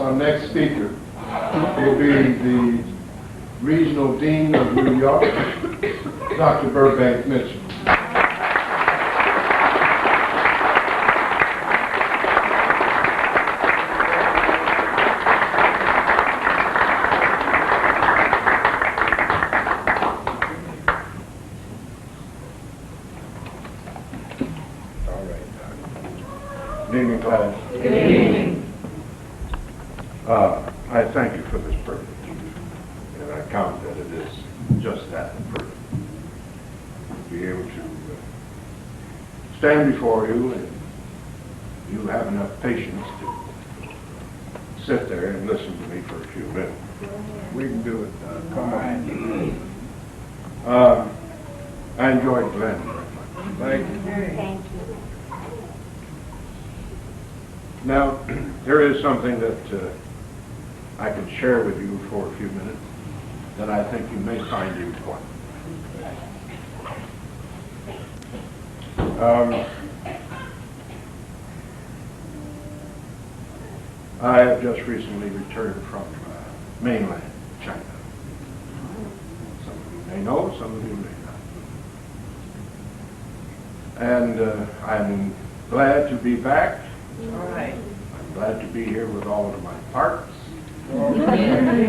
our next speaker will be the Regional Dean of New York, Dr. Burbank Mitchell. Good evening, class. Good evening. I thank you for this privilege, and I count that it is just that, a privilege. To be able to stand before you, and you have enough patience to sit there and listen to me for a few minutes. We can do it. Come on. I enjoyed Glenn very much. Thank you. Thank you. Now, there is something that I can share with you for a few minutes that I think you may find important. I have just recently returned from mainland China. Some of you may know, some of you may not. And I'm glad to be back. All right. I'm glad to be here with all of my parts. Understand?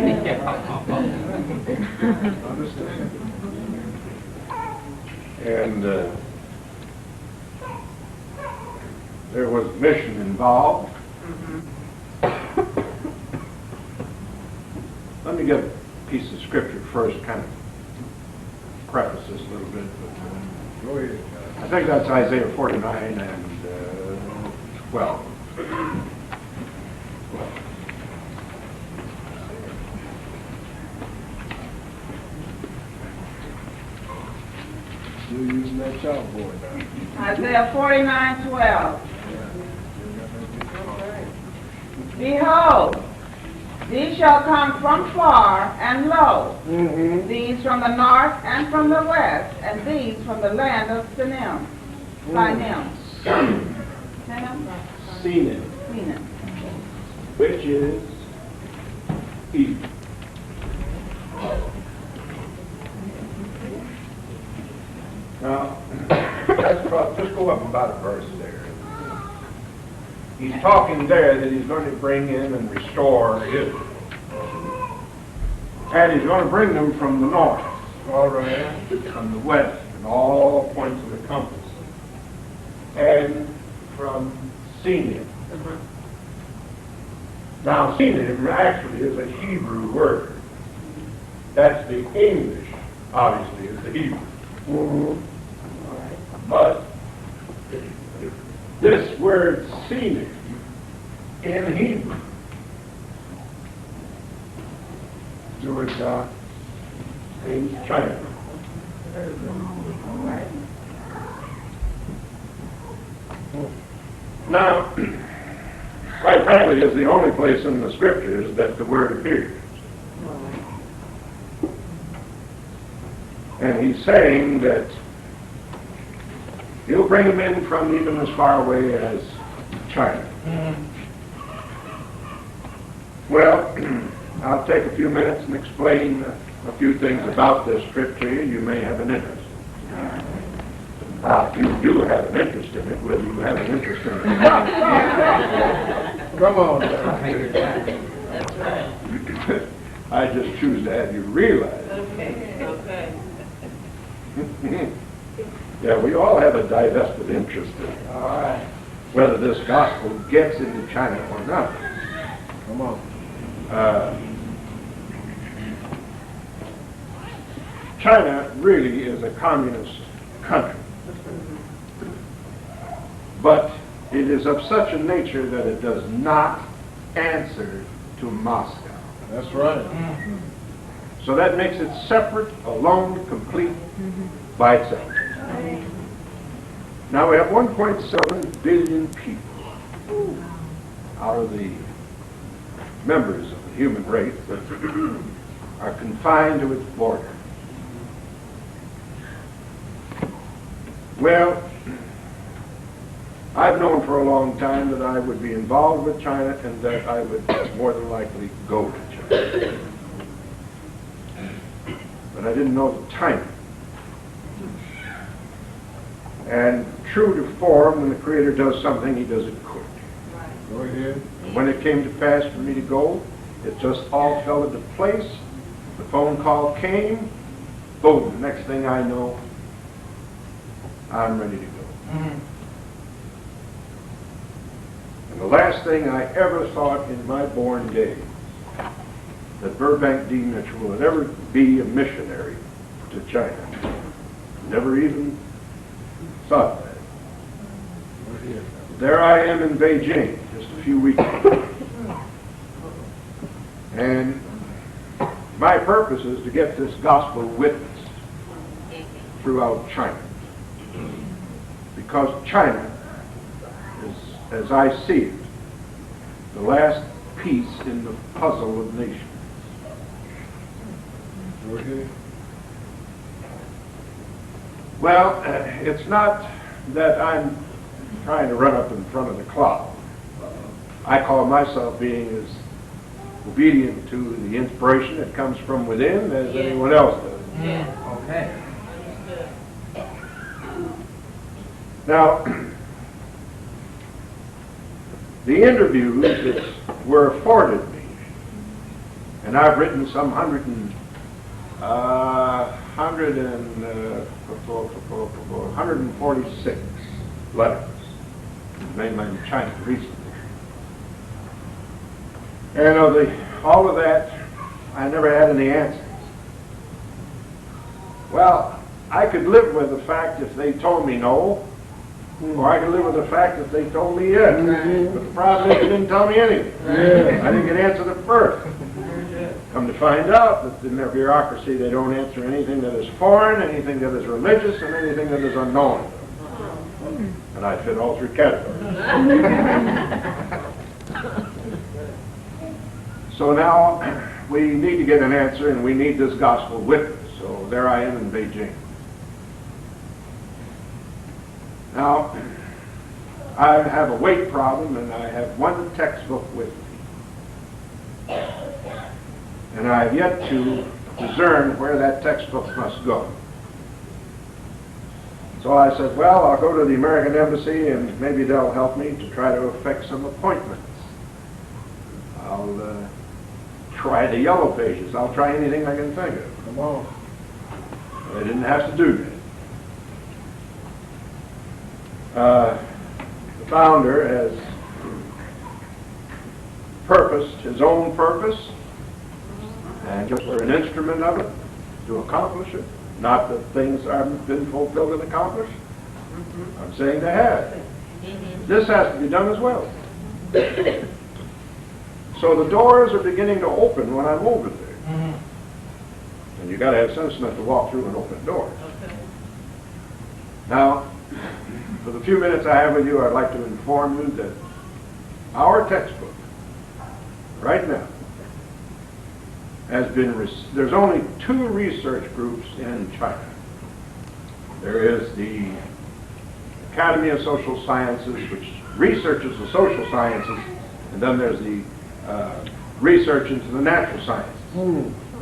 And there was mission involved. Let me get a piece of scripture first, kind of preface this a little bit. But, go ahead. I think that's Isaiah 49 and 12. You're using that chalkboard now. Isaiah 49:12. Behold, these shall come from far and lo, these from the north and from the west, and these from the land of Sinim. Sinim, which is Egypt. Now, just go up about a verse there. He's talking there that he's going to bring in and restore Israel. And he's going to bring them from the north, all right, from the west, and all points of the compass, and from Sinim. Now, Sinim actually is a Hebrew word. That's the English, obviously, is the Hebrew. But this word Sinim in Hebrew, George means China. Now, quite frankly, it's the only place in the scriptures that the word appears. And he's saying that he'll bring them in from even as far away as China. Well, I'll take a few minutes and explain a few things about this trip to you. You may have an interest. If you do have an interest in it, whether you have an interest in it or not. Come on. That's right. I just choose to have you realize. Okay. Yeah, we all have a divested interest in it. All right. Whether this gospel gets into China or not. Come on. China really is a communist country. But it is of such a nature that it does not answer to Moscow. That's right. So that makes it separate, alone, complete, by itself. Now we have 1.7 billion people out of the members of the human race that are confined to its border. Well, I've known for a long time that I would be involved with China and that I would more than likely go to China. But I didn't know the timing. And true to form, when the Creator does something, He does it quick. Go ahead. And when it came to pass for me to go, it just all fell into place. The phone call came. Boom, next thing I know, I'm ready to go. And the last thing I ever thought in my born days that Burbank D. Mitchell would ever be a missionary to China. Never even thought that. There I am in Beijing just a few weeks ago. And my purpose is to get this gospel witnessed throughout China. Because China is, as I see it, the last piece in the puzzle of nations. Okay. Well, it's not that I'm trying to run up in front of the cloud. I call myself being as obedient to the inspiration that comes from within as anyone else does. Okay. Now, the interviews that were afforded me, and I've written some 146 letters to mainland China recently. And of all of that, I never had any answers. Well, I could live with the fact if they told me no, or I could live with the fact that they told me yes. But the problem is they didn't tell me anything. I didn't get answered at first. Come to find out that in their bureaucracy they don't answer anything that is foreign, anything that is religious, and anything that is unknown. And I fit all three categories. So now we need to get an answer, and we need this gospel witness. So there I am in Beijing. Now, I have a weight problem, and I have one textbook with me. And I have yet to discern where that textbook must go. So I said, well, I'll go to the American Embassy, and maybe they'll help me to try to effect some appointments. I'll try the yellow pages. I'll try anything I can think of. Come on. They didn't have to do that. The founder has purposed his own purpose, and just we're an instrument of it to accomplish it. Not that things haven't been fulfilled and accomplished. I'm saying they have. This has to be done as well. So the doors are beginning to open when I'm over there. And you got to have sense enough to walk through an open door. Now, for the few minutes I have with you, I'd like to inform you that our textbook, right now, has been, there's only 2 research groups in China. There is the Academy of Social Sciences, which researches the social sciences, and then there's the research into the natural sciences.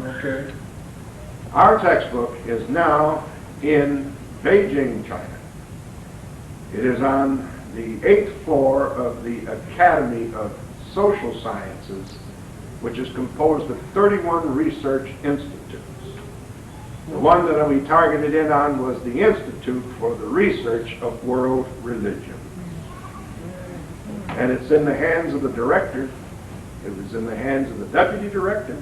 Okay. Our textbook is now in Beijing, China. It is on the 8th floor of the Academy of Social Sciences, which is composed of 31 research institutes. The one that we targeted in on was the Institute for the Research of World Religion. And it's in the hands of the director. It was in the hands of the deputy director.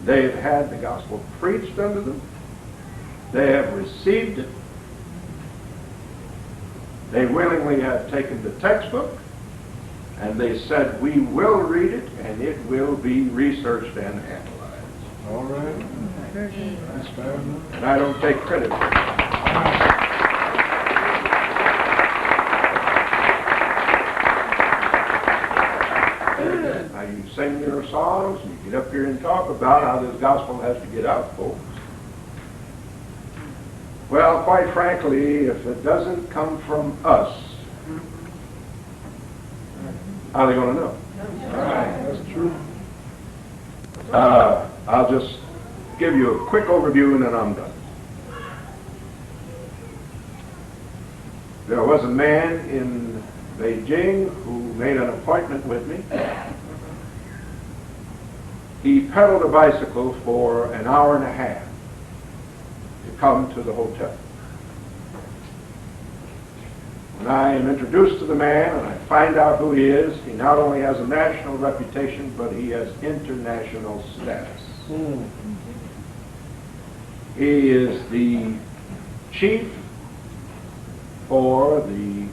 They have had the gospel preached unto them. They have received it. They willingly have taken the textbook, and they said, we will read it, and it will be researched and analyzed. All right. That's fair enough. And I don't take credit for it. Now you sing your songs, and you get up here and talk about how this gospel has to get out, folks. Well, quite frankly, if it doesn't come from us, How are they going to know? Right, that's true. I'll just give you a quick overview and then I'm done. There was a man in Beijing who made an appointment with me. He pedaled a bicycle for an hour and a half to come to the hotel. When I am introduced to the man and I find out who he is, he not only has a national reputation, but he has international status. He is the chief for the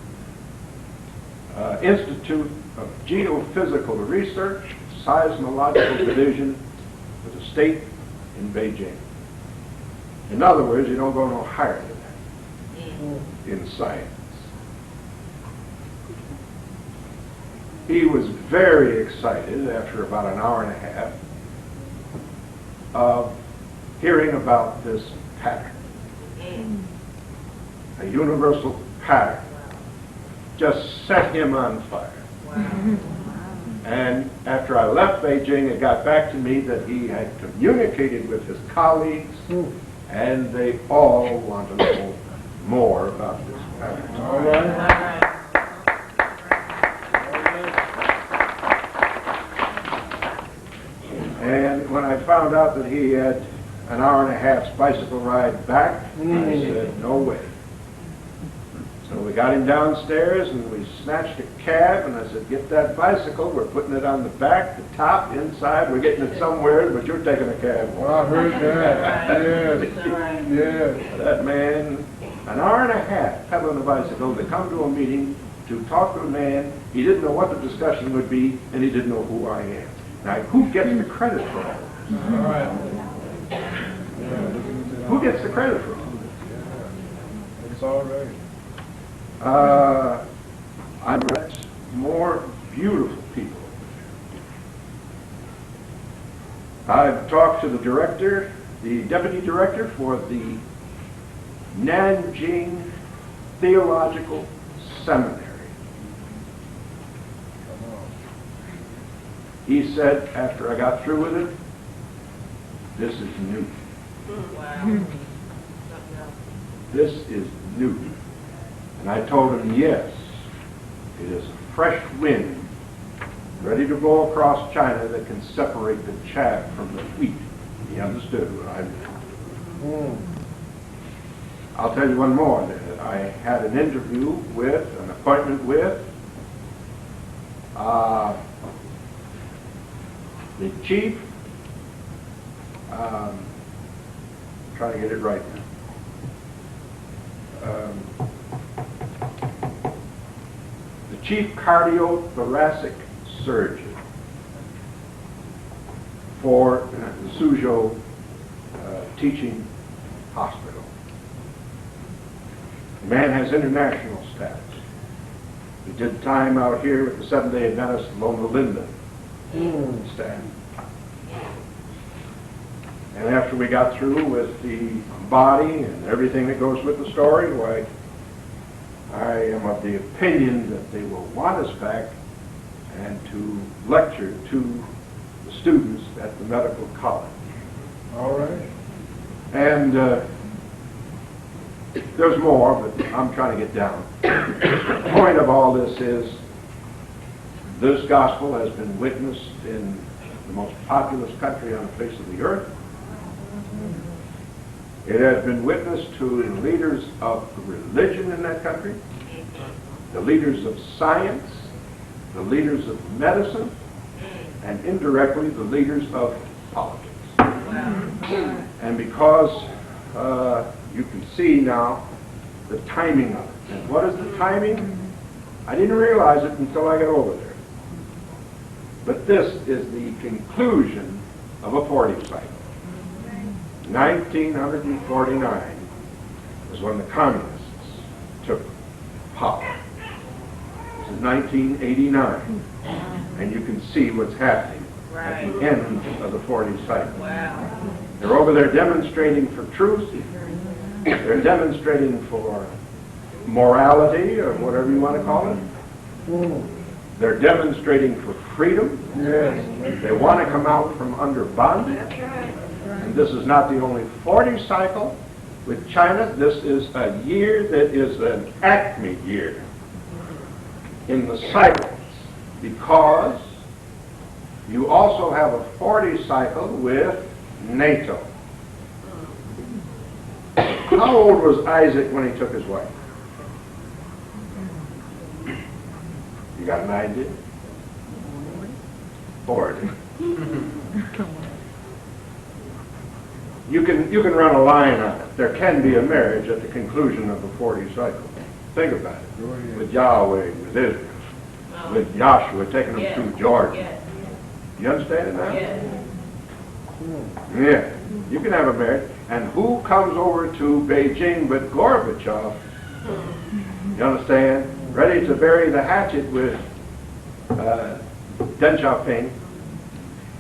Institute of Geophysical Research, Seismological Division for the state in Beijing. In other words, you don't go no higher than that in science. He was very excited after about an hour and a half of hearing about this pattern. A universal pattern just set him on fire. And after I left Beijing, it got back to me that he had communicated with his colleagues, and they all want to know more about this pattern. All right. And when I found out that he had an hour and a half's bicycle ride back, I said, no way. So we got him downstairs and we snatched a cab, and I said, get that bicycle, we're putting it on the back, the top, inside, we're getting it somewhere, but you're taking a cab. Well, I heard that. Yes. Yes. That man, an hour and a half pedaling a bicycle to come to a meeting to talk to a man, he didn't know what the discussion would be, and he didn't know who I am. Now, who gets the credit for all this? All right. Who gets the credit for all this? It's all right. I've met more beautiful people. I've talked to the director, the deputy director for the Nanjing Theological Seminary. He said, after I got through with it, this is new. Wow. This is new. And I told him, yes, it is a fresh wind ready to blow across China that can separate the chaff from the wheat. He understood what I meant. I'll tell you one more. I had an interview with, an appointment with, the chief, trying to get it right now. The chief cardiothoracic surgeon for the Suzhou teaching hospital. The man has international status. He did time out here with the Seventh-day Adventist Loma Linda staff. And after we got through with the body and everything that goes with the story, why, I am of the opinion that they will want us back and to lecture to the students at the medical college. All right. And there's more, but I'm trying to get down. The point of all this is this gospel has been witnessed in the most populous country on the face of the earth. It has been witnessed to the leaders of religion in that country, the leaders of science, the leaders of medicine, and indirectly the leaders of politics. And because you can see now the timing of it. And what is the timing? I didn't realize it until I got over there. But this is the conclusion of a 40 cycle. 1949 is when the communists took power. This is 1989. And you can see what's happening at the end of the 40 cycle. Wow. They're over there demonstrating for truth. They're demonstrating for morality, or whatever you want to call it. They're demonstrating for freedom. Yes. They want to come out from under bondage. And this is not the only 40 cycle with China. This is a year that is an acme year in the cycles, because you also have a 40 cycle with NATO. How old was Isaac when he took his wife? You got an idea? 40. You can run a line on it. There can be a marriage at the conclusion of the 40 cycle. Think about it. With Yahweh, with Israel, with Joshua taking them through Jordan. Yes. You understand it now? Yes. Yeah. You can have a marriage. And who comes over to Beijing but Gorbachev? You understand? Ready to bury the hatchet with Deng Xiaoping.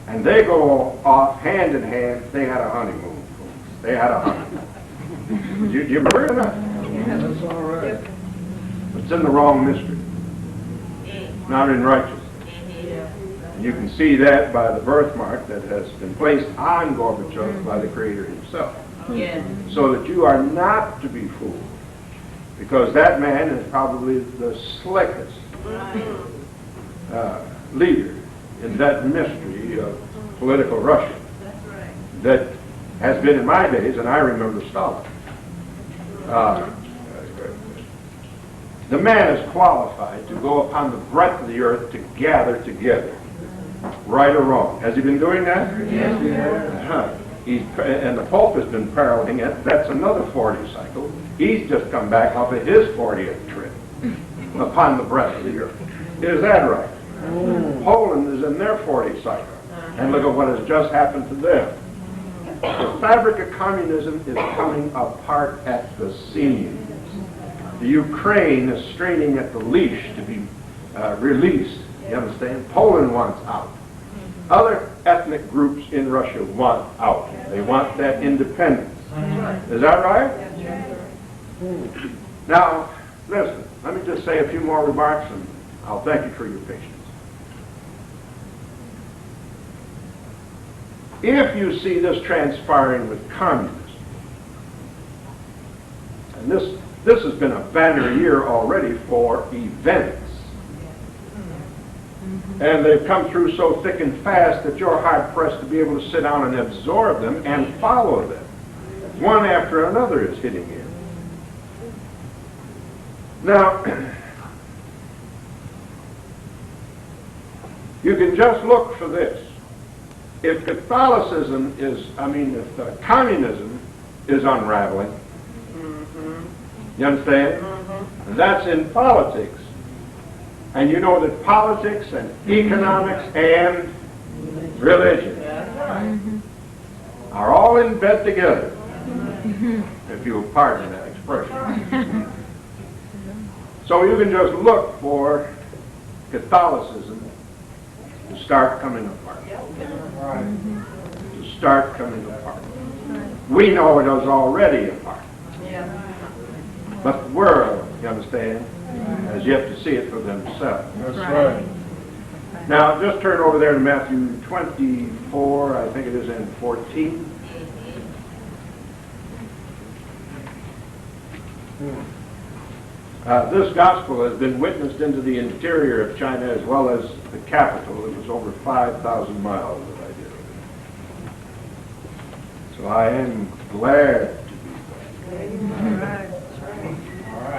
And they go off hand in hand. They had a honeymoon, folks. They had a honeymoon. Do you remember it or not? That's all right. It's in the wrong mystery, not in righteousness. And you can see that by the birthmark that has been placed on Gorbachev by the Creator himself. Yes. So that you are not to be fooled. Because that man is probably the slickest leader in that mystery of political Russia that has been in my days, and I remember Stalin. The man is qualified to go upon the breadth of the earth to gather together, right or wrong. Has he been doing that? Yes. And the Pope has been paralleling it. That's another 40 cycle. He's just come back off of his 40th trip upon the breadth of the earth. Is that right? Poland is in their 40 cycle. And look at what has just happened to them. The fabric of communism is coming apart at the seams. The Ukraine is straining at the leash to be released. You understand? Poland wants out. Other ethnic groups in Russia want out. They want that independence. Is that right? Now, listen, let me just say a few more remarks and I'll thank you for your patience. If you see this transpiring with communism, and this has been a banner year already for events, and they've come through so thick and fast that you're hard-pressed to be able to sit down and absorb them and follow them. One after another is hitting in. Now, you can just look for this. If Catholicism is, if communism is unraveling, you understand? And that's in politics. And you know that politics and economics and religion are all in bed together, if you will pardon that expression. So you can just look for Catholicism to start coming apart. To start coming apart. We know it is already apart. But the world, you understand, has yet to see it for themselves. That's right. Now, just turn over there to Matthew 24, I think it is, and 14. This gospel has been witnessed into the interior of China as well as the capital. It was over 5,000 miles that I did of it. So I am glad to be back.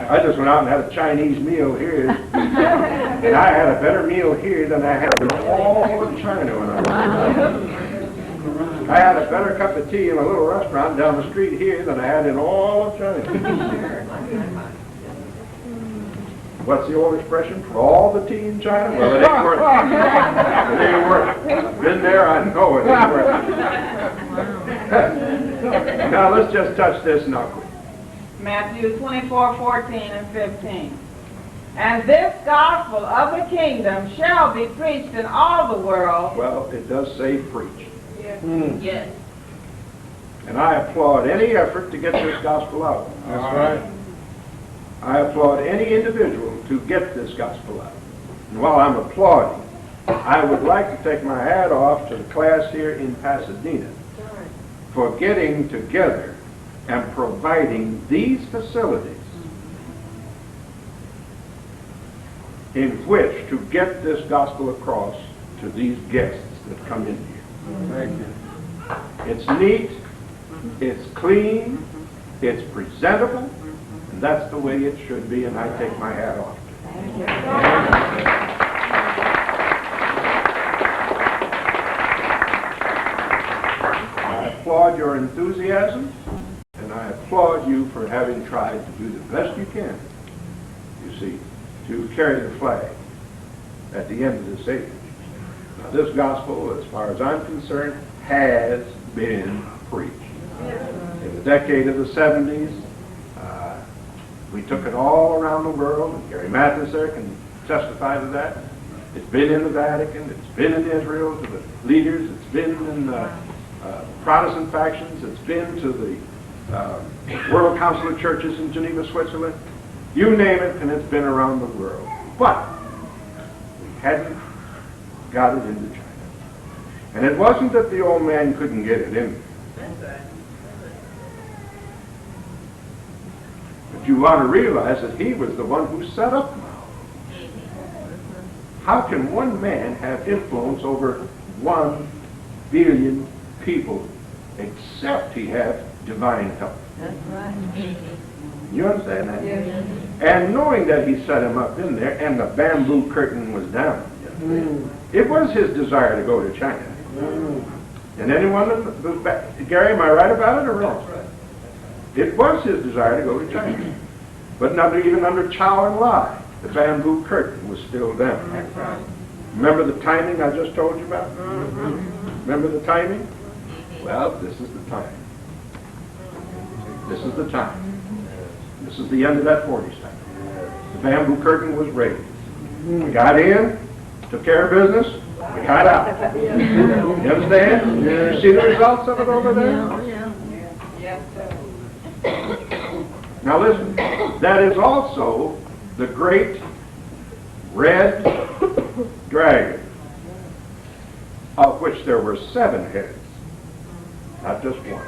I just went out and had a Chinese meal here, and I had a better meal here than I had in all of China when I was there. I had a better cup of tea in a little restaurant down the street here than I had in all of China. What's the old expression? For all the tea in China? Well, it ain't worth it. It ain't worth it. Been there, I know it ain't worth it. Now, let's just touch this now quick. Matthew 24, 14, and 15. And this gospel of the kingdom shall be preached in all the world. Well, it does say preach. Yes. And I applaud any effort to get this gospel out. That's right. I applaud any individual to get this gospel out. And while I'm applauding, I would like to take my hat off to the class here in Pasadena for getting together and providing these facilities in which to get this gospel across to these guests that come in here. Thank you. It's neat, it's clean, it's presentable, and that's the way it should be, and I take my hat off. I applaud your enthusiasm, and I applaud you for having tried to do the best you can, you see, to carry the flag at the end of this age. Now, this gospel, as far as I'm concerned, has been preached. In the decade of the 70s, we took it all around the world, and Gary Mathess there can testify to that. It's been in the Vatican, it's been in Israel to the leaders, it's been in the Protestant factions, it's been to the World Council of Churches in Geneva, Switzerland. You name it, and it's been around the world. But we hadn't got it into China. And it wasn't that the old man couldn't get it in. That's right. But you want to realize that he was the one who set up Mao. How can one man have influence over 1 billion people except he have divine help? That's right. You understand that? Yes. And knowing that he set him up in there and the bamboo curtain was down, it was his desire to go to China. And anyone that was back, Gary, am I right about it or wrong? That's right. It was his desire to go to China. But even under Chow and Lai, the bamboo curtain was still down. That's right. Remember the timing I just told you about? Remember the timing? Well, this is the time. This is the time. This is the end of that 40 seconds. The bamboo curtain was raised. We got in, took care of business, we got out. You understand? You see the results of it over there? Yes, sir. Now listen, that is also the great red dragon, of which there were 7 heads, not just 1.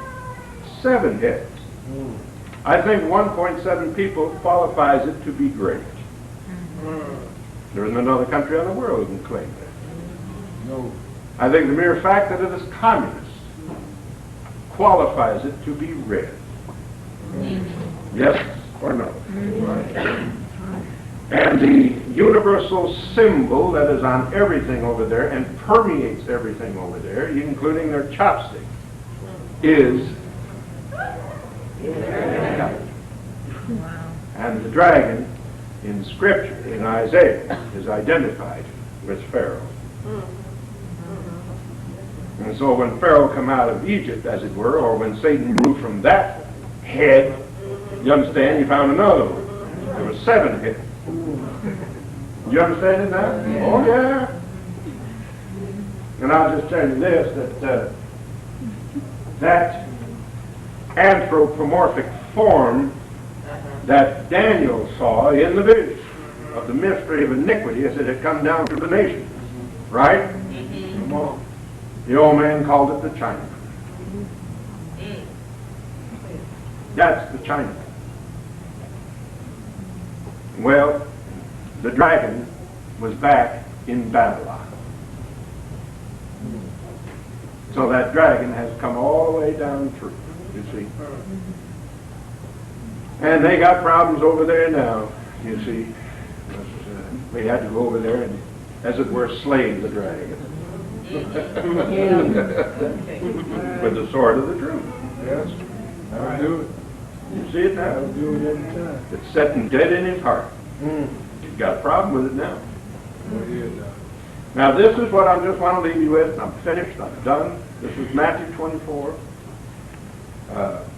7 heads. I think 1.7 people qualifies it to be great. There isn't another country in the world that can claim that. No. I think the mere fact that it is communist qualifies it to be red. Yes or no? And the universal symbol that is on everything over there and permeates everything over there, including their chopstick, is and the dragon in Scripture, in Isaiah, is identified with Pharaoh. And so when Pharaoh come out of Egypt, as it were, or when Satan grew from that head, you understand, you found another one. There were 7 heads. You understand it now? Oh, yeah. And I'll just tell you this, that anthropomorphic form that Daniel saw in the vision of the mystery of iniquity as it had come down to the nation. Right? Come on. The old man called it the China. That's the China. Well, the dragon was back in Babylon. So that dragon has come all the way down through, you see. And they got problems over there now, you see. We had to go over there and, as it were, slay the dragon. With the sword of the truth. Yes. I'll do it. You see it now? I'll do it every time. It's setting dead in his heart. He's got a problem with it now. Oh, yeah. Now this is what I just want to leave you with. I'm finished. I'm done. This is Matthew 24,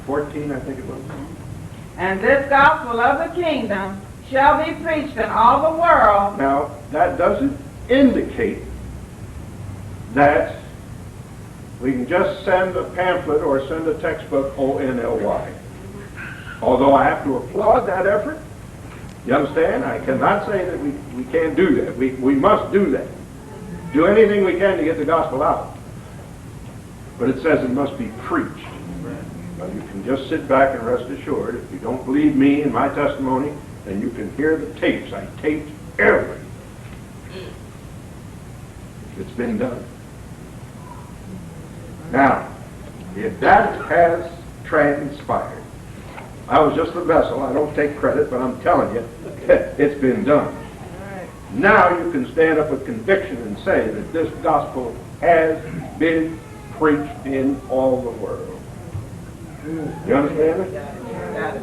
14, I think it was. And this gospel of the kingdom shall be preached in all the world. Now that doesn't indicate that we can just send a pamphlet or send a textbook ONLY. Although I have to applaud that effort, You understand? I cannot say that we can't do that. We must do that. Do anything we can to get the gospel out. But it says it must be preached. Now, you can just sit back and rest assured. If you don't believe me and my testimony, then you can hear the tapes. I taped everything. It's been done. Now, if that has transpired, I was just the vessel. I don't take credit, but I'm telling you, it's been done. Now you can stand up with conviction and say that this gospel has been preached in all the world. You understand it?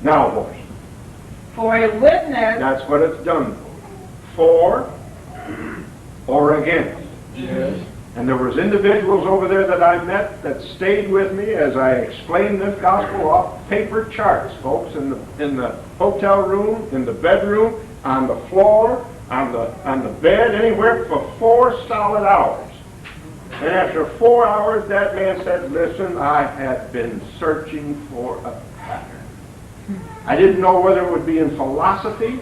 Now what? For a witness. That's what it's done for or against. Yes. And there was individuals over there that I met that stayed with me as I explained this gospel off paper charts, folks, in the hotel room, in the bedroom, on the floor, on the bed, anywhere for 4 solid hours. And after 4 hours, that man said, listen, I have been searching for a pattern. I didn't know whether it would be in philosophy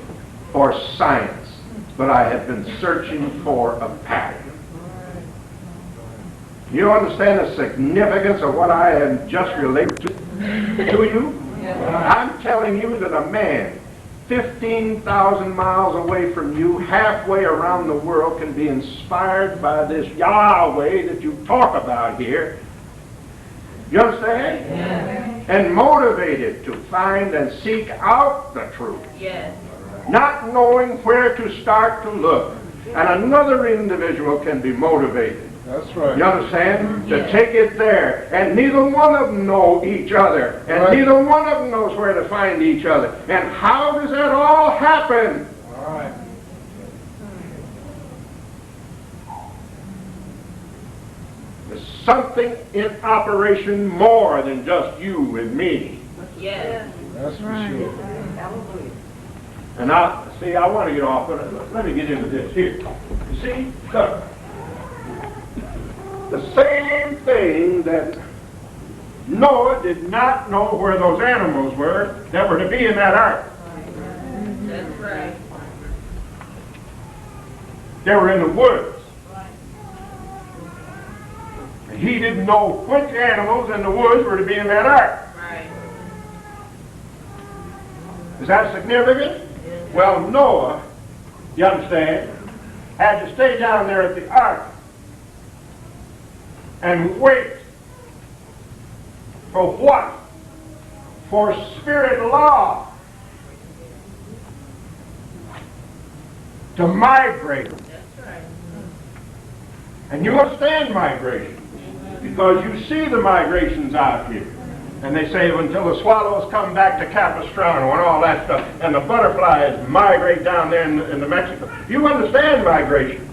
or science, but I have been searching for a pattern. You understand the significance of what I have just related to you? I'm telling you that a man 15,000 miles away from you, halfway around the world, can be inspired by this Yahweh that you talk about here. You understand? Yes. And motivated to find and seek out the truth. Yes. Not knowing where to start to look. And another individual can be motivated. That's right. You understand? Yes. To take it there. And neither one of them know each other. And Right. neither one of them knows where to find each other. And how does that all happen? All right. There's something in operation more than just you and me. Yes. That's for sure. Hallelujah. And I want to get off, but let me get into this here. You see, look. The same thing that Noah did not know where those animals were that were to be in that ark. That's right. They were in the woods. And he didn't know which animals in the woods were to be in that ark. Right. Is that significant? Well, Noah, you understand, had to stay down there at the ark and wait for what? For spirit law to migrate. That's right. And you understand migration because you see the migrations out here. And they say until the swallows come back to Capistrano and all that stuff, and the butterflies migrate down there in the Mexico. You understand migration.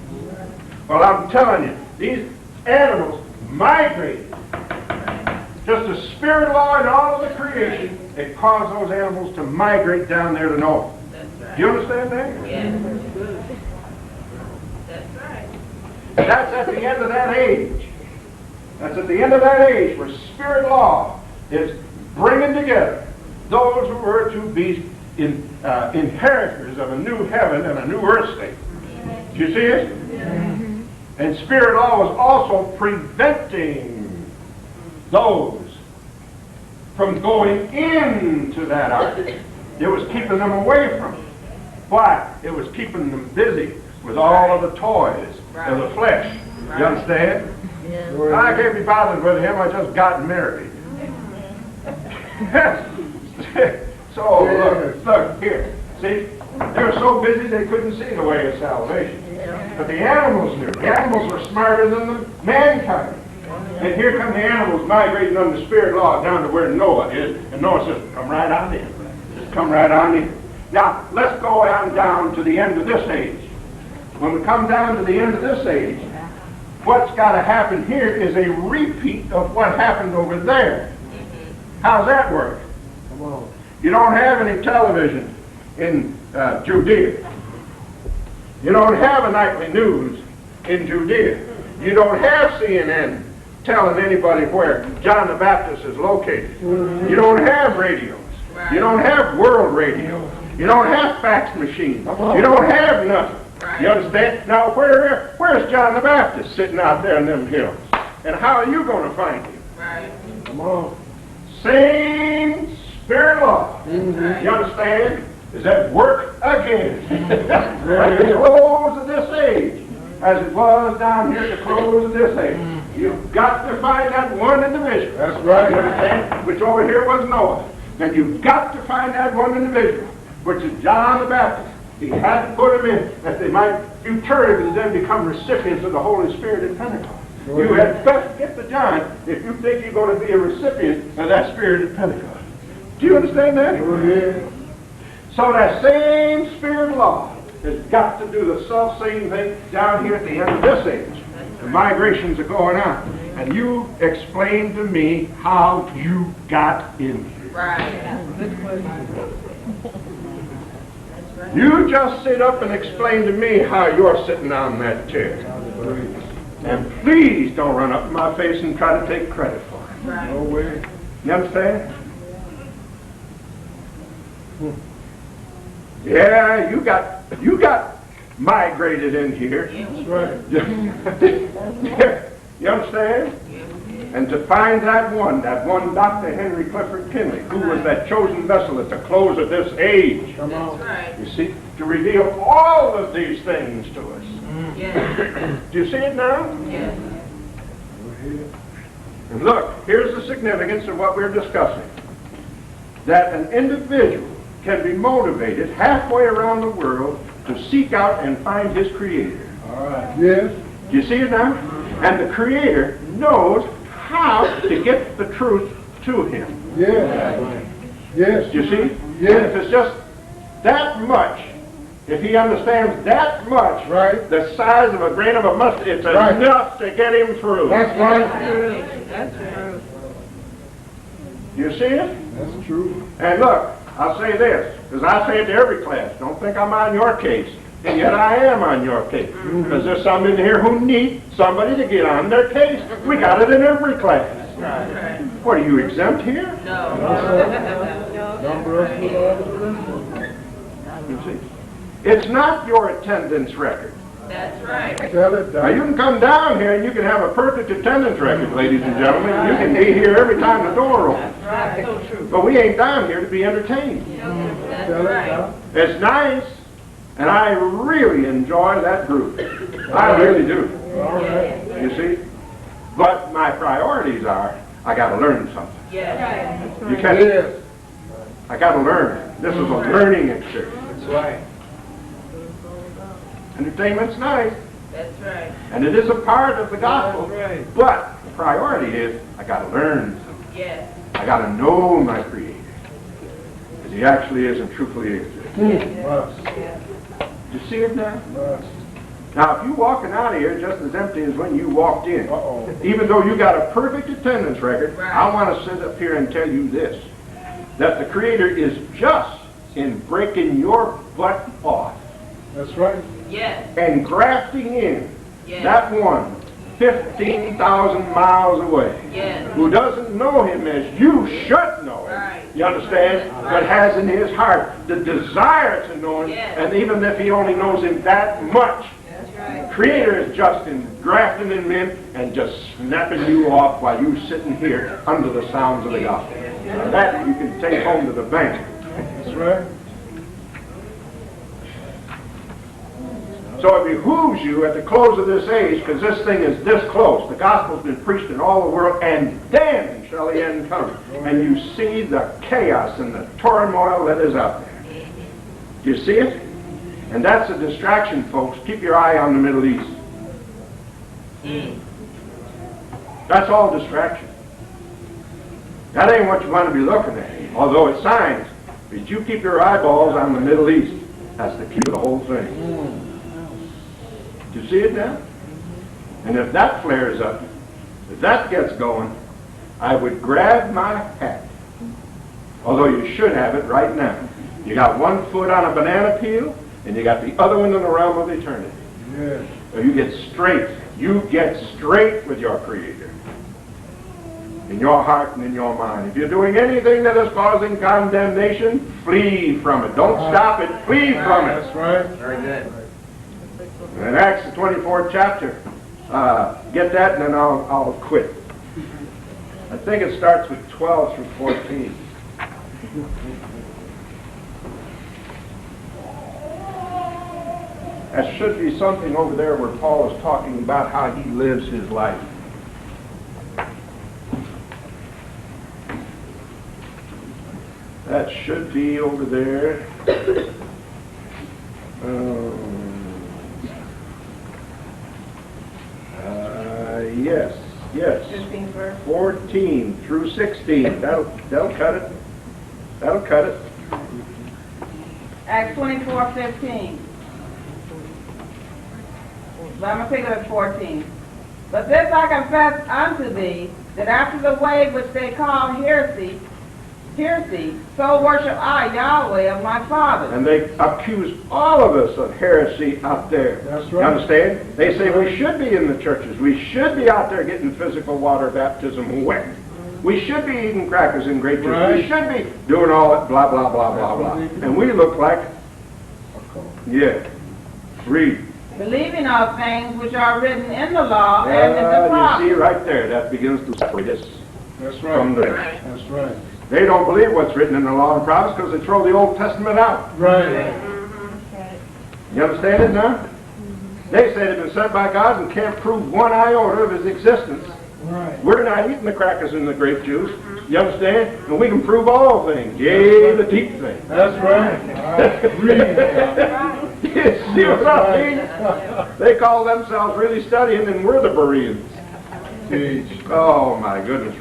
Well, I'm telling you, these animals migrated. Just the spirit law and all of the creation, it caused those animals to migrate down there to Noah. That's right. Do you understand that? Yes. That's right. That's at the end of that age. That's at the end of that age where spirit law is bringing together those who were to be inheritors of a new heaven and a new earth state. Do you see it? Yes. And spirit law was also preventing those from going into that ark. It was keeping them away from it. Why? It was keeping them busy with all of the toys of the flesh. You understand? I can't be bothered with him. I just got married. So look here. See, they were so busy they couldn't see the way of salvation. But the animals knew. The animals were smarter than the mankind. And here come the animals migrating under spirit law down to where Noah is. And Noah says, come right on in. Just come right on in. Now, let's go on down to the end of this age. When we come down to the end of this age, what's got to happen here is a repeat of what happened over there. How's that work? Come on. You don't have any television in Judea. You don't have a nightly news in Judea. You don't have CNN telling anybody where John the Baptist is located. You don't have radios. Right. You don't have world radio. You don't have fax machines. You don't have nothing. Right. You understand? Now, where's John the Baptist sitting out there in them hills? And how are you going to find him? Right. Come on. Same spirit law. Right. You understand? Is at work again. At the close of this age, as it was down here at the close of this age. You've got to find that one individual. That's right. You understand? Which over here was Noah. And you've got to find that one individual, which is John the Baptist. He had to put him in that they might futurely then become recipients of the Holy Spirit in Pentecost. You had best get to John if you think you're going to be a recipient of that Spirit at Pentecost. Do you understand that? So that same Spirit of law has got to do the self-same thing down here at the end of this age. The migrations are going on. And you explain to me how you got in here. Right. You just sit up and explain to me how you're sitting on that chair. And please don't run up in my face and try to take credit for it. Right. No way. You understand? Yeah, you got migrated in here. That's right. You understand? And to find that one Dr. Henry Clifford Kinley, who was that chosen vessel at the close of this age. Come on. Right. You see, to reveal all of these things to us. Yes. Do you see it now? Yes. And look, here's the significance of what we're discussing. That an individual can be motivated halfway around the world to seek out and find his Creator. All right. Yes. Do you see it now? And the Creator knows how to get the truth to him. Yes. Yes. Do you see? Yes. And if it's just that much, if he understands that much, Right. the size of a grain of a mustard, it's Right. enough to get him through. That's right. That's true. Do you see it? That's true. And look, I'll say this, because I say it to every class. Don't think I'm on your case. And yet I am on your case. Because there's some in here who need somebody to get on their case. We got it in every class. Right. What, are you exempt here? No. Number us with all the blessings. You see? It's not your attendance record. That's right. Tell it, Now, you Doc. can come down here and you can have a perfect attendance record, ladies and gentlemen. You can be here every time the door opens. Right. So true. But we ain't down here to be entertained. That's Tell it, right. Doc. It's nice, and I really enjoy that group. I really do. All right. You see? But my priorities are, I got to learn something. Yes. You catch it? Yes. I got to learn. This is a learning experience. That's right. Entertainment's nice, That's right. and it is a part of the gospel. That's right. But the priority is, I got to learn something. Yes. I got to know my Creator. Because he actually is and truthfully exists. Must. You see it now? Must. Now, if you're walking out of here just as empty as when you walked in, Uh-oh. even though you got a perfect attendance record, Right. I want to sit up here and tell you this, that the Creator is just in breaking your butt off That's right. Yes. and grafting in Yes. that one 15,000 miles away Yes. who doesn't know him as you should know him. Right. You understand? But has in his heart the desire to know him, Yes. and even if he only knows him that much, That's right. Creator is just in grafting him in and just snapping you off while you sitting here under the sounds of the gospel. Now that you can take home to the bank. That's right. So it behooves you at the close of this age, because this thing is this close. The gospel's been preached in all the world, and then shall the end come. And you see the chaos and the turmoil that is out there. Do you see it? And that's a distraction, folks. Keep your eye on the Middle East. That's all distraction. That ain't what you want to be looking at, although it's signs. But you keep your eyeballs on the Middle East. That's the key to the whole thing. Do you see it now? And if that flares up, if that gets going, I would grab my hat. Although you should have it right now. You got one foot on a banana peel, and you got the other one in the realm of eternity. Yes. So you get straight. You get straight with your Creator. in your heart and in your mind. If you're doing anything that is causing condemnation, flee from it. Don't stop it, flee from it. That's right. Very good. In Acts the 24th chapter, get that and then I'll quit. I think it starts with 12 through 14. That should be something over there where Paul is talking about how he lives his life. That should be over there. Yes. 15 verse. 14 through 16. That'll cut it. That'll cut it. Acts 24:15. But I'm going to pick it at 14. But this I confess unto thee, that after the way which they call heresy, so worship I Yahweh of my fathers. And they accuse all of us of heresy out there. That's You right. understand? They say we should be in the churches. We should be out there getting physical water baptism wet. We should be eating crackers and grape juice. Right. We should be doing all that blah, blah, blah, blah, blah. And we look like, yeah, read. Believing of things which are written in the law and in the You prophets. see right there, that begins to separate us That's from right. there. That's right. They don't believe what's written in the law and prophets because they throw the Old Testament out. Right. You understand it now? They say they've been sent by God and can't prove one iota of his existence. Right. We're not eating the crackers and the grape juice. You understand? And we can prove all things. Yea, the deep things. That's right. Read. You see what I mean? They call themselves really studying, and we're the Bereans. Teach. Oh, my goodness.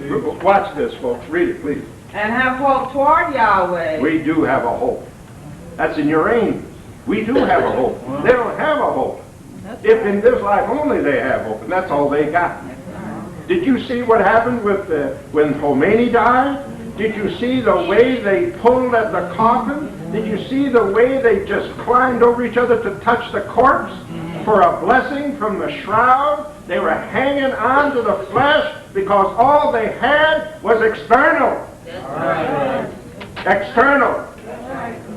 Watch this, folks. Read it, please. And have hope toward Yahweh. We do have a hope. That's in your aim. We do have a hope. They don't have a hope. If in this life only they have hope, and that's all they got. Did you see what happened with when Khomeini died? Did you see the way they pulled at the coffin? Did you see the way they just climbed over each other to touch the corpse for a blessing from the shroud? They were hanging on to the flesh because all they had was external. External.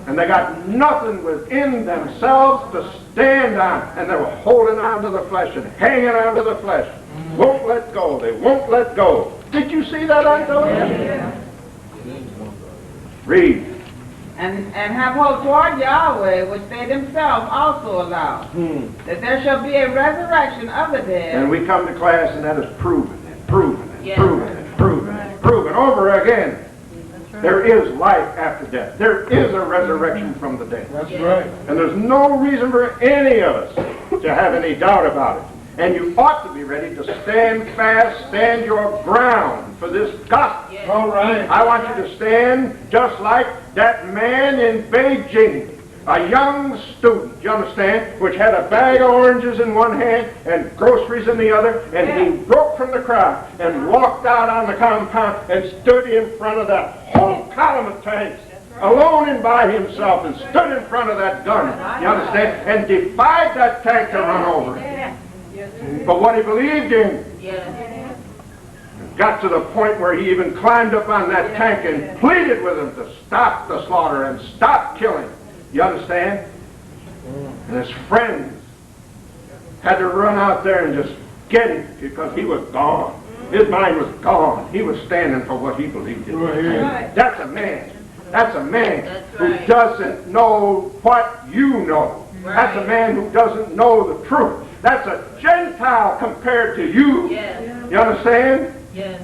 And they got nothing within themselves to stand on. And they were holding on to the flesh and hanging on to the flesh. Won't let go. They won't let go. Did you see that, Antonio? Read. And have hope toward Yahweh, which they themselves also allow. That there shall be a resurrection of the dead. And we come to class and that is proven and proven and Yeah. proven and proven and proven over again. There is life after death. There is a resurrection from the dead. That's right. And there's no reason for any of us to have any doubt about it. And you ought to be ready to stand fast, stand your ground for this gospel. All right. I want you to stand just like that man in Beijing, a young student, you understand, which had a bag of oranges in one hand and groceries in the other, and he broke from the crowd and walked out on the compound and stood in front of that whole column of tanks, alone and by himself, and stood in front of that gun, you understand, and defied that tank to run over him. But what he believed in got to the point where he even climbed up on that tank and pleaded with him to stop the slaughter and stop killing. You understand? And his friends had to run out there and just get him because he was gone. His mind was gone. He was standing for what he believed in. Go ahead. That's a man. That's a man That's who right. doesn't know what you know. That's a man who doesn't know the truth. That's a Gentile compared to you. Yes. You understand? Yes.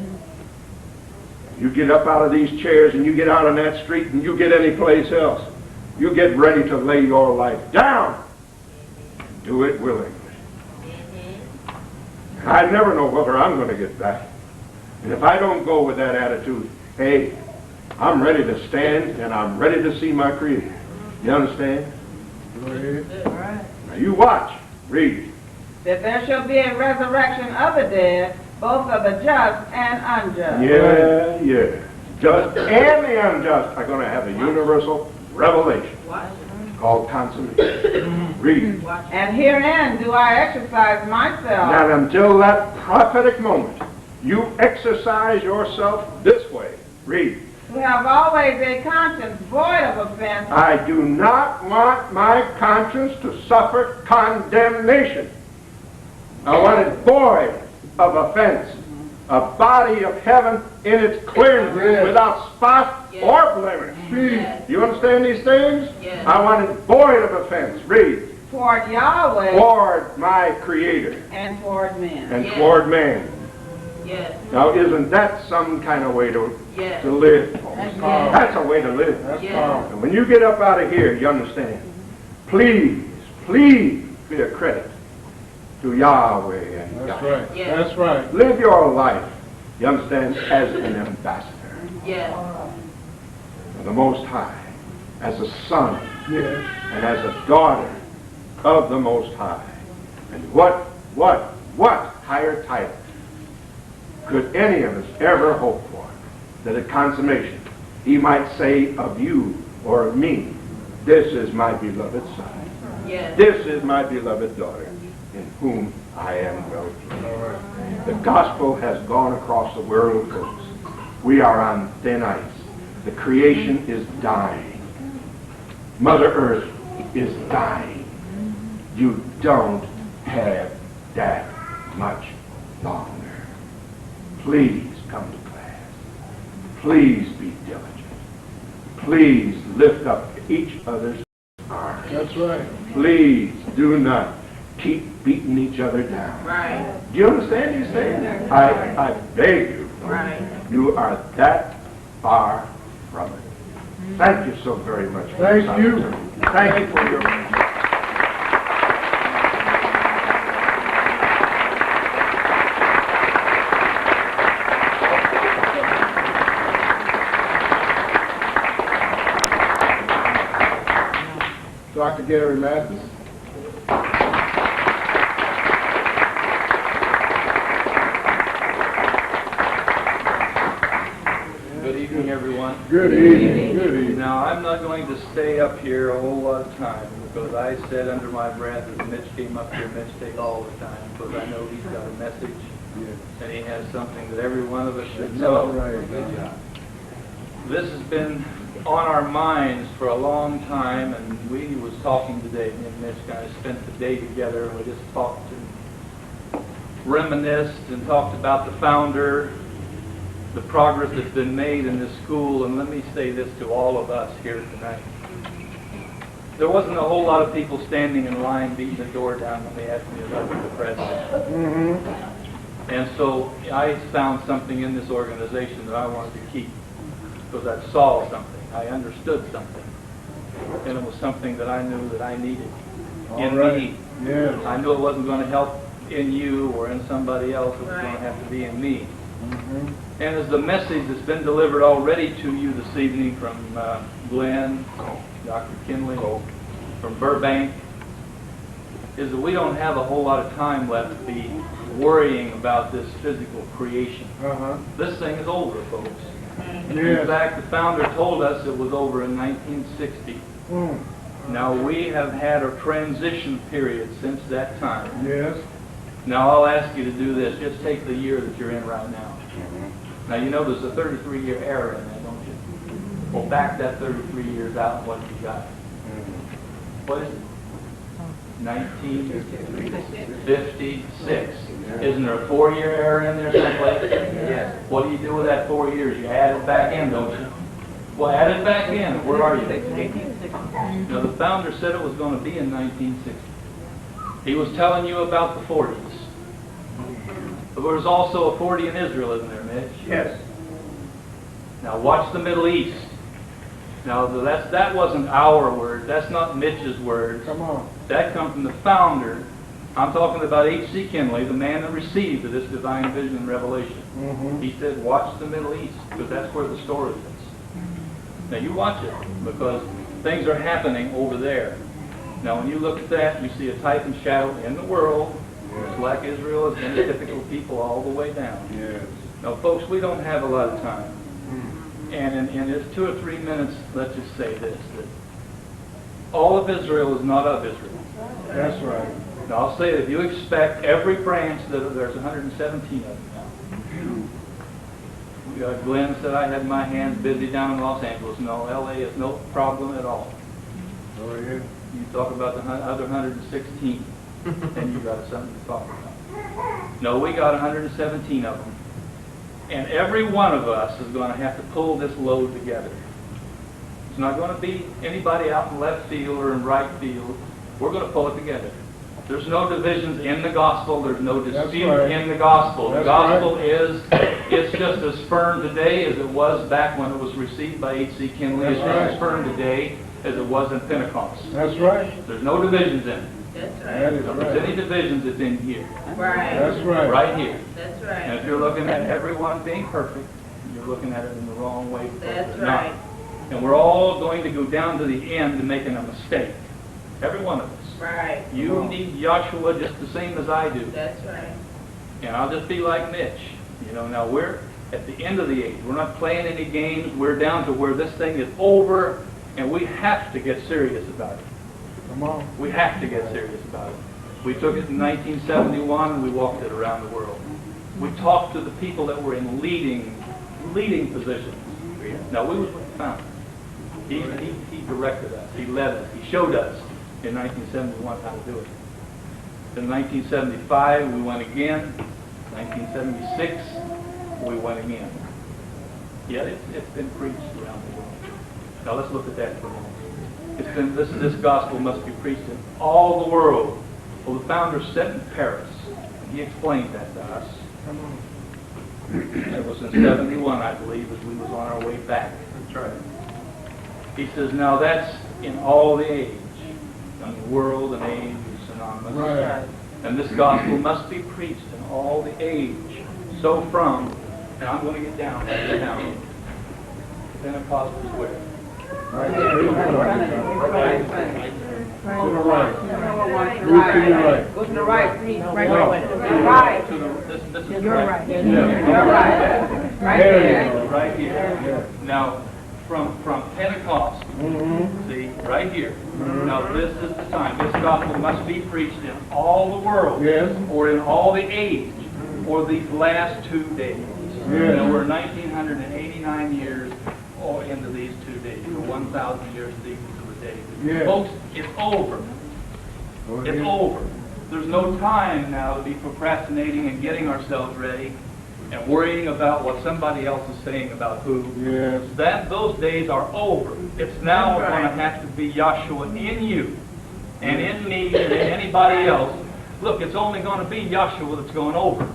You get up out of these chairs and you get out on that street and you get any place else. You get ready to lay your life down. Do it willingly. I never know whether I'm going to get back. And if I don't go with that attitude, hey, I'm ready to stand and I'm ready to see my Creator. You understand? Go ahead. Now you watch. Read. That there shall be a resurrection of the dead, both of the just and unjust. Yeah. Just and the unjust are going to have a universal revelation called consummation. Read. And herein do I exercise myself. Now until that prophetic moment, You exercise yourself this way. Read. Who have always a conscience void of offense. I do not want my conscience to suffer condemnation. I want it void of offense. A body of heaven in its clearness, Yes. without spot Yes. or blemish. Yes. You understand these things? Yes. I want it void of offense. Read. Toward Yahweh Toward my Creator and toward men. and Yes. toward man. Yes. Now, isn't that some kind of way to Yes. live? Yes. That's a way to live. That's Yes. powerful. And when you get up out of here, you understand. Please, please be a credit to Yahweh and That's God. right. Yes. That's right. Live your life, you understand, as an ambassador Yes. of the Most High, as a son Yes. and as a daughter of the Most High. And what higher title could any of us ever hope for, that at consummation he might say of you or of me, this is my beloved son, Yes. this is my beloved daughter, in whom I am well pleased. All right. The gospel has gone across the world, folks. We are on thin ice. The creation is dying. Mother Earth is dying. You don't have that much longer. Please come to class. Please be diligent. Please lift up each other's arms. That's right. Please do not keep beating each other down. Right. Do you understand these things? I beg you. Right. You are that far from it. Thank you so very much. for Thank this you. opportunity. Thank you for your... Dr. Gary Mathess. Good evening, everyone. Good evening. Good evening. Now, I'm not going to stay up here a whole lot of time because I said under my breath as Mitch came up here, Mitch, take all the time because I know he's got a message Yes. and he has something that every one of us should That's know. all right. This has been on our minds for a long time, and we was talking today. Me and Mitch kind of spent the day together, and we just talked and reminisced and talked about the founder, the progress that's been made in this school. And let me say this to all of us here tonight. There wasn't a whole lot of people standing in line beating the door down when they asked me about the president. Mm-hmm. And so I found something in this organization that I wanted to keep because I saw something. I understood something. And it was something that I knew that I needed in All right. me. Yes. I knew it wasn't going to help in you or in somebody else. It was going to Right. have to be in me. Mm-hmm. And as the message that's been delivered already to you this evening from Glenn, Dr. Kinley, from Burbank, is that we don't have a whole lot of time left to be worrying about this physical creation. Uh-huh. This thing is over, folks. In Yes. fact, the founder told us it was over in 1960. Mm. Now, we have had a transition period since that time. Yes. Now, I'll ask you to do this. Just take the year that you're in right now. Now, you know there's a 33-year era in that, don't you? Well, back that 33 years out, and what have you got? What is it? 1956. Isn't there a 4-year era in there someplace? Yes. What do you do with that 4 years? You add it back in, don't you? Well, add it back in. Where are you? Now, the founder said it was going to be in 1960. He was telling you about the 40s. But there's also a 40 in Israel, isn't there, Mitch? Yes. Now, watch the Middle East. Now, that wasn't our word. That's not Mitch's words. Come on. That come from the founder. I'm talking about H.C. Kinley, the man that received this divine vision and revelation. Mm-hmm. He said, watch the Middle East, because that's where the story is. Now, you watch it, because things are happening over there. Now, when you look at that, you see a type and shadow in the world. Just like Israel has been a typical people all the way down. Yes. Now, folks, we don't have a lot of time. And in just 2 or 3 minutes, let's just say this, that all of Israel is not of Israel. That's right. Now, I'll say that if you expect every branch, that there's 117 of them now. Glenn said I had my hands busy down in Los Angeles. No, L.A. is no problem at all. Oh, yeah. You talk about the other 116, and you got something to talk about. No, we got 117 of them. And every one of us is going to have to pull this load together. It's not going to be anybody out in left field or in right field. We're going to pull it together. There's no divisions in the gospel. There's no dispute in the gospel. The gospel is, it's just as firm today as it was back when it was received by H.C. Kinley. It's just as firm today as it was in Pentecost. That's right. There's no divisions in it. That's That right. is If there's any divisions, it's in here. Right. That's right. Right here. That's And if right. you're looking at everyone being perfect, you're looking at it in the wrong way. That's It's not. right. And we're all going to go down to the end to making a mistake. Every one of us. Right. You need Joshua just the same as I do. That's right. And I'll just be like Mitch. You know, now we're at the end of the age. We're not playing any games. We're down to where this thing is over, and we have to get serious about it. Come on. We have to get serious about it. We took it in 1971 and we walked it around the world. We talked to the people that were in leading positions. Now we was with the founder. He directed us. He led us. He showed us in 1971 how to do it. In 1975 we went again. 1976 we went again. Yeah, it's been preached around the world. Now let's look at that for a moment. This gospel must be preached in all the world. Well, the founder said in Paris, and he explained that to us. It was in 71, I believe, as we was on our way back. That's right. He says, now that's in all the age. I mean, world and age is synonymous. Right. And this gospel must be preached in all the age. So from, and I'm going to get down, Pentecost is where? Right there. To the right. Right. Move to your right. Go to the right, please. Right. No. Right. This is You're right. right. Yeah. You're right. Right There there. you go. Right here. Yeah. Now, from Pentecost, Mm-hmm. see, right here. Now, this is the time. This gospel must be preached in all the world. Yes. Or in all the age. Or these last 2 days. Yes. Now, we're 1989 years into these 2 days. We're 1,000 years deep into the day. Yes. Folks, it's over. Go It's ahead. over. There's no time now to be procrastinating and getting ourselves ready and worrying about what somebody else is saying about who. Yes. Those days are over. It's now going to have to be Yahshua in you and in me and in anybody else. Look, it's only going to be Yahshua that's going over.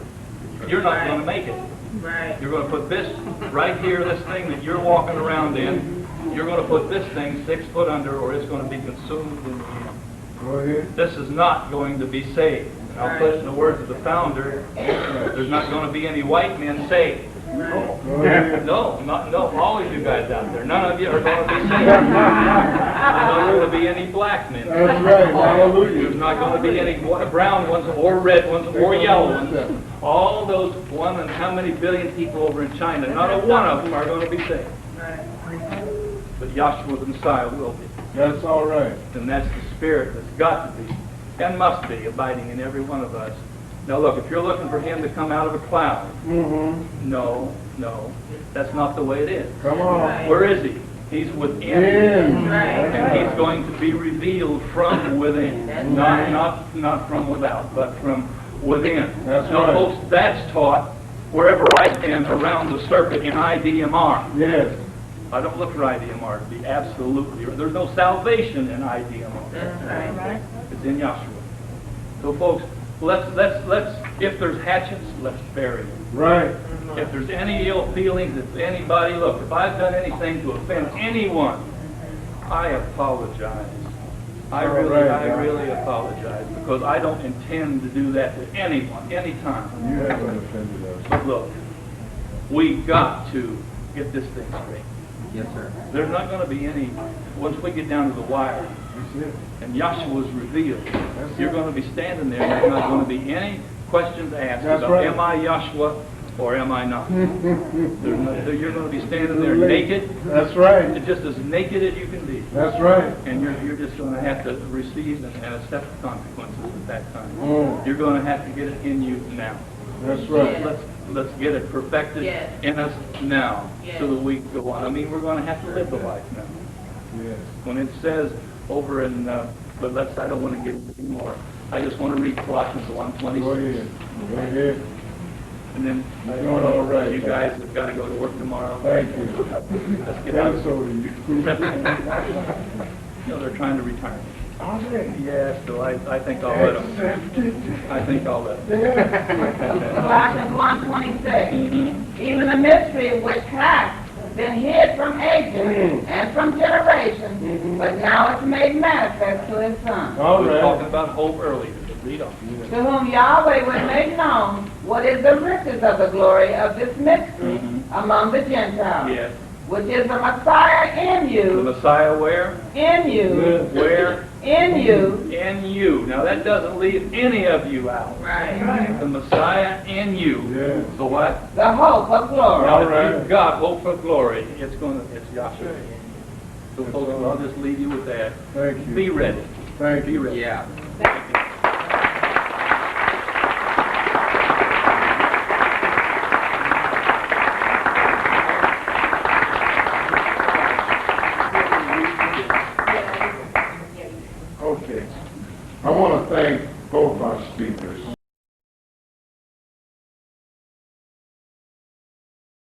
You're not going to make it. Right. You're going to put this right here, this thing that you're walking around in, you're going to put this thing 6 foot under, or it's going to be consumed in the air. Go ahead. This is not going to be saved. And I'll put it in the words of the founder, there's not going to be any white men saved. Go ahead. No, all of you guys out there, none of you are going to be saved. There's not going to be any black men. That's right. Hallelujah. There's not going to be any brown ones or red ones or yellow ones. All those one and how many billion people over in China, not a one of them are going to be saved. Right. But Yahshua the Messiah will be. That's all right. And that's the spirit that's got to be and must be abiding in every one of us. Now look, if you're looking for him to come out of a cloud, Mm-hmm. no, that's not the way it is. Come on. Where is he? He's within. In. Right. And he's going to be revealed from within. That's Not from without, but from within. That's now, right. folks, that's taught wherever I stand around the circuit in IDMR. Yes. I don't look for IDMR to be absolutely. There's no salvation in IDMR. That's right. It's in Yahshua. So, folks, let's. If there's hatchets, let's bury them. Right. If there's any ill feelings, if anybody, look, if I've done anything to offend anyone, I apologize. I really apologize, because I don't intend to do that to anyone, anytime. You haven't offended us. But look, we got to get this thing straight. Yes, sir. There's not going to be any, once we get down to the wire, That's it. and Yahshua is revealed, That's you're it. going to be standing there, and there's not going to be any questions asked That's about, right. am I Yahshua or am I not? You're going to be standing there Too late. naked, That's right. and just as naked as you can be. That's right. And you're just going to have to receive and accept the consequences at that time. Mm. You're going to have to get it in you now. That's right. let's get it perfected Yes. in us now, Yes. so that we can go on. I mean, we're going to have to live the life now. Yes. When it says over in, but I don't want to get into more. I just want to read Colossians 1:26. Go ahead. Go ahead. And then, You're doing all right. you guys have got to go to work tomorrow. Thank you. Let's get out. And so do you. No, they're trying to retire me. Already. Yes, so I think I'll let them. I think I'll let them. Colossians 1:26. Even the mystery which hath been hid from ages and from generations, but now it's made manifest to his Son, All We were talking right. about hope earlier. Read on. to whom Yahweh would make known what is the riches of the glory of this mystery among the Gentiles, Yes. which is the Messiah in The you, Messiah where? in you, Where? in you, In you. Now that doesn't leave any of you out. Right. The Messiah in you. Yes. The what? the hope of glory. Now, All if right. you've got hope for glory, it's Joshua. So That's folks, all I'll right. just leave you with that. Thank you. Be ready. Thank Be you. ready. Yeah. Okay. I want to thank